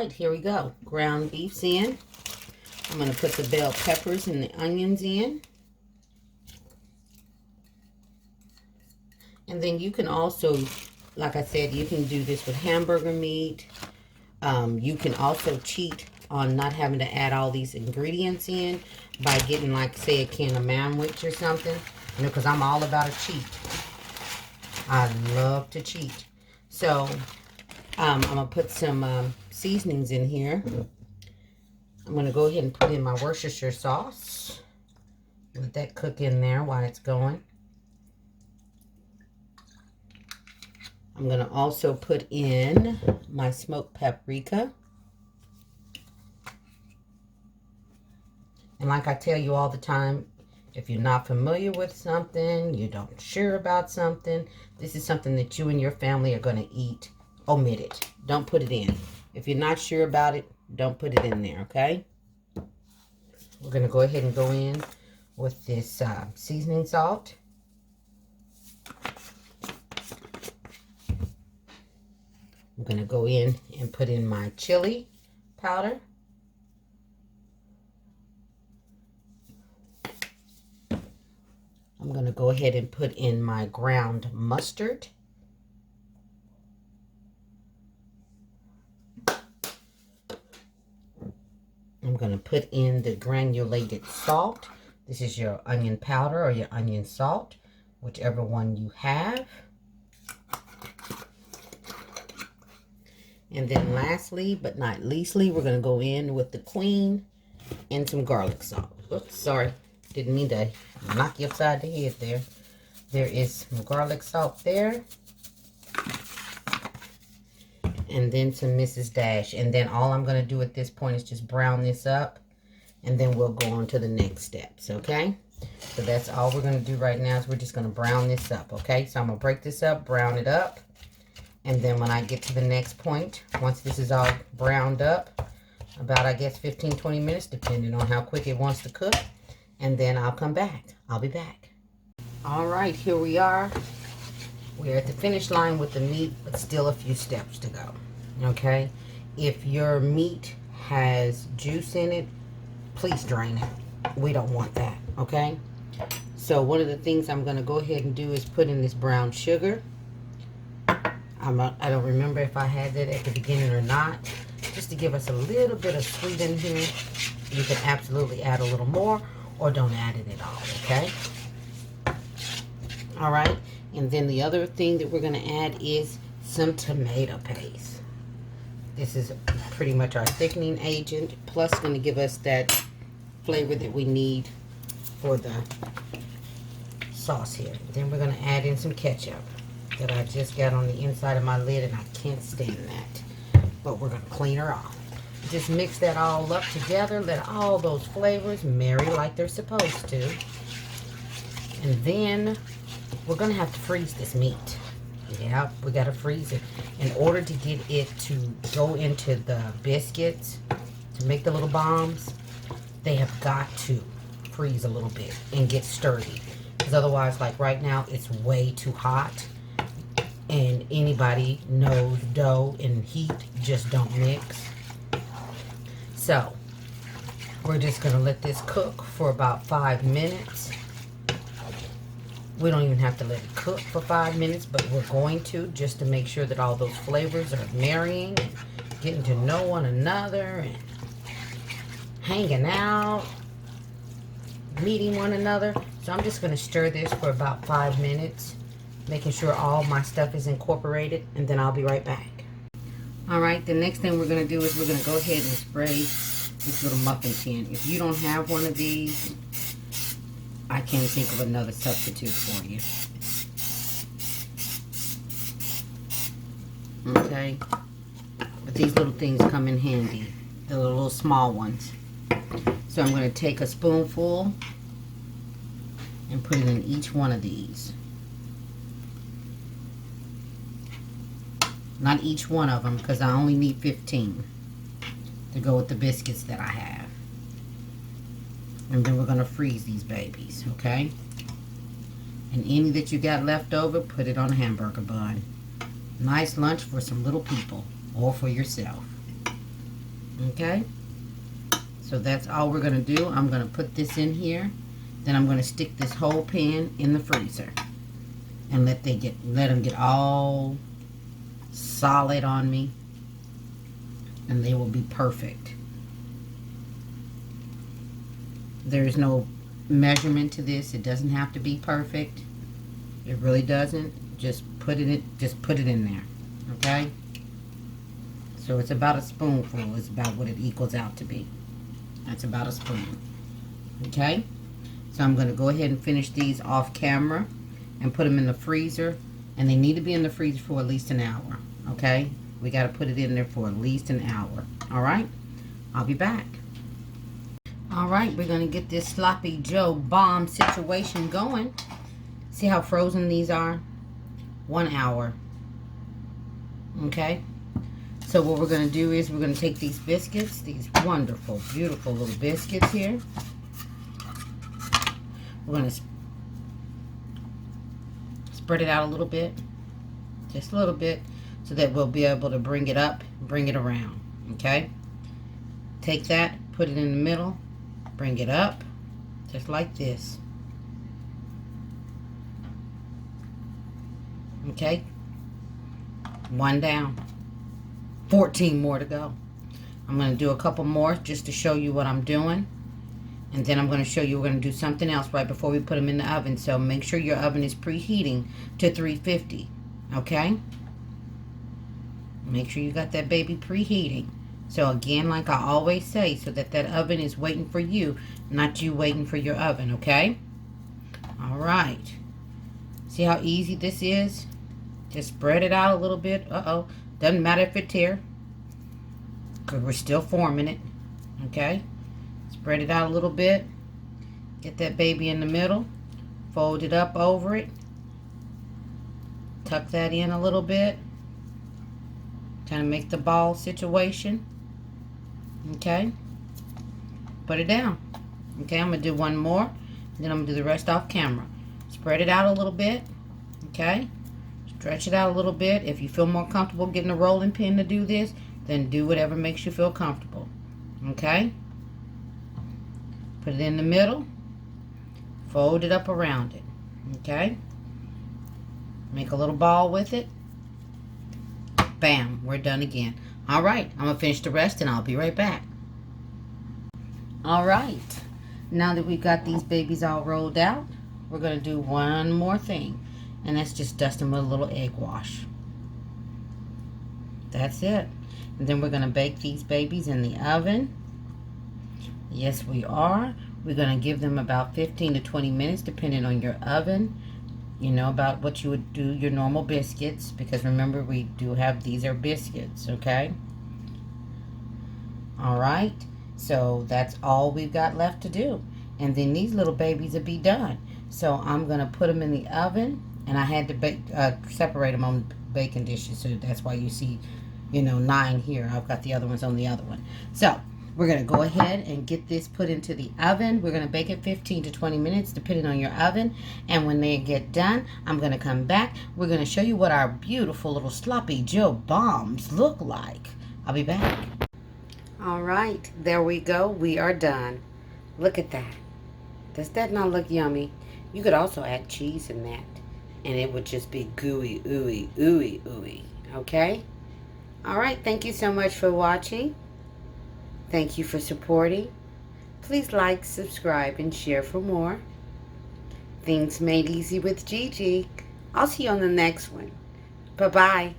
right, here we go. Ground beef's in. I'm going to put the bell peppers and the onions in. And then you can also, like I said, you can do this with hamburger meat. You can also cheat on not having to add all these ingredients in by getting, like, say, a can of manwich or something. You know, because I'm all about a cheat. I love to cheat. So, I'm going to put some seasonings in here. I'm going to go ahead and put in my Worcestershire sauce. Let that cook in there while it's going. I'm going to also put in my smoked paprika. And like I tell you all the time, if you're not familiar with something, you don't sure about something, this is something that you and your family are going to eat, omit it. Don't put it in. If you're not sure about it, don't put it in there, okay? We're going to go ahead and go in with this seasoning salt. I'm going to go in and put in my chili powder. I'm going to go ahead and put in my ground mustard. I'm going to put in the granulated salt. This is your onion powder or your onion salt, whichever one you have. And then lastly, but not leastly, we're going to go in with the queen and some garlic salt. Oops, sorry. Didn't mean to knock you upside the head there. There is some garlic salt there. And then some Mrs. Dash. And then all I'm going to do at this point is just brown this up. And then we'll go on to the next steps, okay? So that's all we're going to do right now is we're just going to brown this up, okay? So I'm going to break this up, brown it up. And then when I get to the next point, once this is all browned up, about, I guess, 15-20 minutes, depending on how quick it wants to cook. And then I'll come back. I'll be back. All right, here we are. We're at the finish line with the meat, but still a few steps to go, okay? If your meat has juice in it, please drain it. We don't want that, okay? So one of the things I'm going to go ahead and do is put in this brown sugar. I don't remember if I had that at the beginning or not. Just to give us a little bit of sweet in here. You can absolutely add a little more or don't add it at all, okay? All right. And then the other thing that we're going to add is some tomato paste. This is pretty much our thickening agent, plus going to give us that flavor that we need for the sauce here. Then we're going to add in some ketchup that I just got on the inside of my lid, and I can't stand that. But we're going to clean her off. Just mix that all up together. Let all those flavors marry like they're supposed to. And then we're going to have to freeze this meat. Yeah, we got to freeze it. In order to get it to go into the biscuits, to make the little bombs, they have got to freeze a little bit and get sturdy. Because otherwise, like right now, it's way too hot. And anybody knows dough and heat just don't mix. So, we're just going to let this cook for about 5 minutes. We don't even have to let it cook for 5 minutes, but we're going to, just to make sure that all those flavors are marrying and getting to know one another and hanging out, meeting one another. So I'm just going to stir this for about 5 minutes, making sure all my stuff is incorporated, and then I'll be right back. All right, the next thing we're going to do is we're going to go ahead and spray this little muffin tin. If you don't have one of these, I can't think of another substitute for you. Okay, but these little things come in handy, the little small ones. So I'm going to take a spoonful and put it in each one of these. Not each one of them, because I only need 15 to go with the biscuits that I have. And then we're going to freeze these babies, okay? And any that you got left over, put it on a hamburger bun. Nice lunch for some little people, or for yourself. Okay, so that's all we're going to do. I'm going to put this in here. Then I'm going to stick this whole pan in the freezer and let them get all solid on me, and they will be perfect. There's no measurement to this. It doesn't have to be perfect. It really doesn't. Just put it in there. Okay? So it's about a spoonful is about what it equals out to be. That's about a spoon. Okay? So I'm going to go ahead and finish these off camera and put them in the freezer. And they need to be in the freezer for at least an hour. Okay? We got to put it in there for at least an hour. Alright? I'll be back. Alright, we're going to get this Sloppy Joe bomb situation going. See how frozen these are? 1 hour. Okay? So what we're going to do is we're going to take these biscuits, these wonderful, beautiful little biscuits here. We're going to spread it out a little bit. Just a little bit. So that we'll be able to bring it up, bring it around. Okay? Take that, put it in the middle. Bring it up, just like this. Okay? 1 down. 14 more to go. I'm going to do a couple more just to show you what I'm doing. And then I'm going to show you we're going to do something else right before we put them in the oven. So make sure your oven is preheating to 350. Okay? Make sure you got that baby preheating. So again, like I always say, so that oven is waiting for you, not you waiting for your oven, okay? All right. See how easy this is? Just spread it out a little bit. Uh-oh. Doesn't matter if it tear, because we're still forming it, okay? Spread it out a little bit. Get that baby in the middle. Fold it up over it. Tuck that in a little bit. Kind of make the ball situation. Okay, put it down. Okay, I'm going to do one more. Then I'm going to do the rest off camera. Spread it out a little bit. Okay, stretch it out a little bit. If you feel more comfortable getting a rolling pin to do this, then do whatever makes you feel comfortable. Okay, put it in the middle. Fold it up around it. Okay, make a little ball with it. Bam, we're done again. All right, I'm going to finish the rest and I'll be right back. All right, now that we've got these babies all rolled out, we're going to do one more thing. And that's just dust them with a little egg wash. That's it. And then we're going to bake these babies in the oven. Yes, we are. We're going to give them about 15 to 20 minutes depending on your oven. You know, about what you would do your normal biscuits, because remember we do have, these are biscuits, okay? All right, so that's all we've got left to do, and then these little babies will be done. So I'm gonna put them in the oven, and I had to bake, separate them on baking dishes, so that's why you see, you know, 9 here. I've got the other ones on the other one. So we're going to go ahead and get this put into the oven. We're going to bake it 15 to 20 minutes depending on your oven. And when they get done, I'm going to come back. We're going to show you what our beautiful little Sloppy Joe bombs look like. I'll be back. All right, there we go. We are done. Look at that. Does that not look yummy? You could also add cheese in that, and it would just be gooey, ooey, ooey, ooey. Okay? All right, thank you so much for watching. Thank you for supporting. Please like, subscribe, and share for more. Things Made Easy with Gigi. I'll see you on the next one. Bye-bye.